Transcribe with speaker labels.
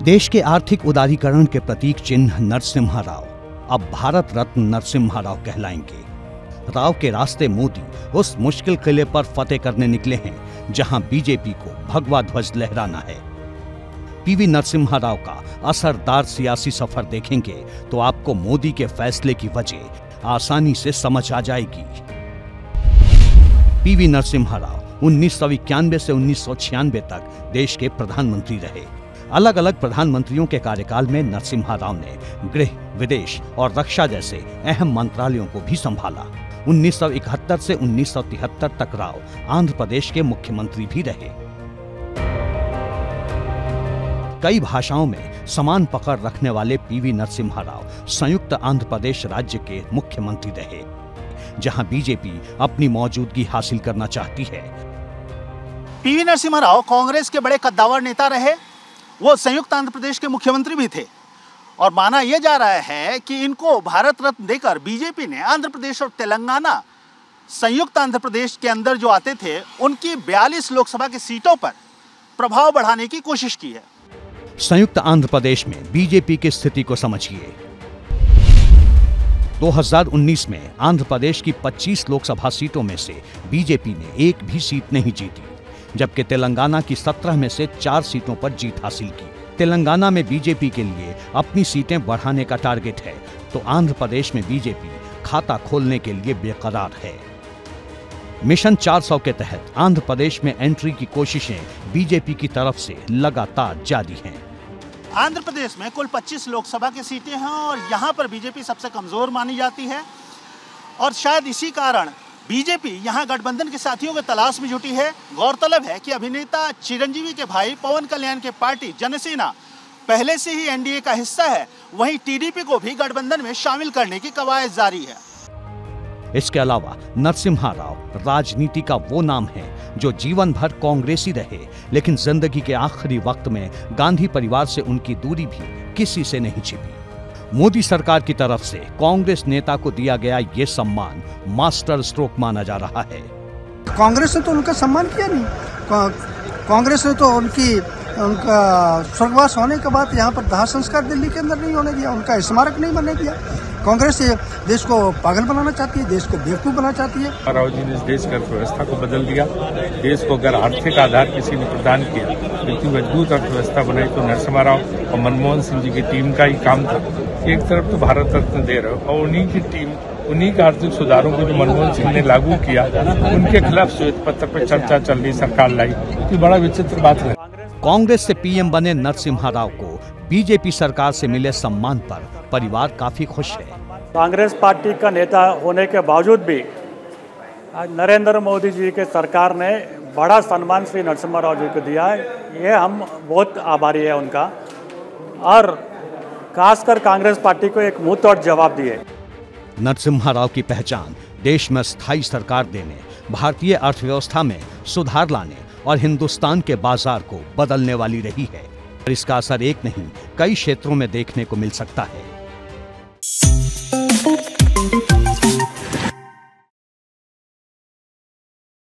Speaker 1: देश के आर्थिक उदारीकरण के प्रतीक चिन्ह नरसिम्हा राव अब भारत रत्न नरसिम्हा राव कहलाएंगे। राव के रास्ते मोदी उस मुश्किल किले पर फतेह करने निकले हैं जहां बीजेपी को भगवा ध्वज लहराना है। पीवी नरसिम्हा राव का असरदार सियासी सफर देखेंगे तो आपको मोदी के फैसले की वजह आसानी से समझ आ जाएगी। पीवी नरसिम्हा राव 1991 से 1996 तक देश के प्रधानमंत्री रहे। अलग अलग प्रधानमंत्रियों के कार्यकाल में नरसिम्हा राव ने गृह, विदेश और रक्षा जैसे अहम मंत्रालयों को भी संभाला। 1971 से 1973 तक राव आंध्र प्रदेश के मुख्यमंत्री भी रहे। कई भाषाओं में समान पकड़ रखने वाले पीवी नरसिम्हा राव संयुक्त आंध्र प्रदेश राज्य के मुख्यमंत्री रहे, जहां बीजेपी अपनी मौजूदगी हासिल करना चाहती है।
Speaker 2: पीवी नरसिम्हा राव कांग्रेस के बड़े कद्दावर नेता रहे। वो संयुक्त आंध्र प्रदेश के मुख्यमंत्री भी थे और माना यह जा रहा है कि इनको भारत रत्न देकर बीजेपी ने आंध्र प्रदेश और तेलंगाना संयुक्त आंध्र प्रदेश के अंदर जो आते थे उनकी 42 लोकसभा की सीटों पर प्रभाव बढ़ाने की कोशिश की है।
Speaker 1: संयुक्त आंध्र प्रदेश में बीजेपी की स्थिति को समझिए। 2019 में आंध्र प्रदेश की 25 लोकसभा सीटों में से बीजेपी ने एक भी सीट नहीं जीती, जबकि तेलंगाना की 17 में से 4 सीटों पर जीत हासिल की। तेलंगाना में बीजेपी के लिए अपनी सीटें बढ़ाने का टारगेट है, तो आंध्र प्रदेश में बीजेपी खाता खोलने के लिए बेकरार है। मिशन 400 के तहत आंध्र प्रदेश में एंट्री की कोशिशें बीजेपी की तरफ से लगातार जारी हैं।
Speaker 2: आंध्र प्रदेश में कुल 25 लोकसभा की सीटें हैं और यहाँ पर बीजेपी सबसे कमजोर मानी जाती है और शायद इसी कारण बीजेपी यहाँ गठबंधन के साथियों की तलाश में जुटी है। गौरतलब है कि अभिनेता चिरंजीवी के भाई पवन कल्याण के पार्टी जनसेना पहले से ही एनडीए का हिस्सा है, वहीं टीडीपी को भी गठबंधन में शामिल करने की कवायद जारी है।
Speaker 1: इसके अलावा नरसिम्हा राव राजनीति का वो नाम है जो जीवन भर कांग्रेसी रहे, लेकिन जिंदगी के आखिरी वक्त में गांधी परिवार से उनकी दूरी भी किसी से नहीं छिपी। मोदी सरकार की तरफ से कांग्रेस नेता को दिया गया ये सम्मान मास्टर स्ट्रोक माना जा रहा है।
Speaker 3: कांग्रेस ने तो उनका सम्मान किया नहीं। कांग्रेस ने तो उनका स्वर्गवास होने के बाद यहाँ पर दाह संस्कार दिल्ली के अंदर नहीं होने दिया, उनका स्मारक नहीं बनने दिया। कांग्रेस देश को पागल बनाना चाहती है, देश को बेवकूफ बनाना चाहती है।
Speaker 4: राव जी ने इस देश की अर्थव्यवस्था को बदल दिया। देश को अगर आर्थिक आधार किसी ने प्रदान किया, इतनी मजबूत अर्थव्यवस्था बनाई तो नरसिम्हा राव और मनमोहन सिंह जी की टीम का ही काम था। एक तरफ तो भारत रत्न दे रहे और उन्हीं की टीम, उन्हीं के आर्थिक सुधारों को जो मनमोहन सिंह ने लागू किया, उनके खिलाफ श्वेत पत्र पर चर्चा चल रही, सरकार लाई, तो बड़ा विचित्र बात है।
Speaker 1: कांग्रेस से पीएम बने नरसिम्हा राव को बीजेपी सरकार से मिले सम्मान पर परिवार काफी खुश है।
Speaker 5: कांग्रेस पार्टी का नेता होने के बावजूद भी नरेंद्र मोदी जी के सरकार ने बड़ा सम्मान श्री नरसिम्हा राव जी को दिया है। ये हम बहुत आभारी है उनका, और खासकर कांग्रेस पार्टी को एक मुंह तोड़ जवाब दिए।
Speaker 1: नरसिम्हा राव की पहचान देश में स्थायी सरकार देने, भारतीय अर्थव्यवस्था में सुधार लाने और हिंदुस्तान के बाजार को बदलने वाली रही है। इसका असर एक नहीं, कई क्षेत्रों में देखने को मिल सकता है।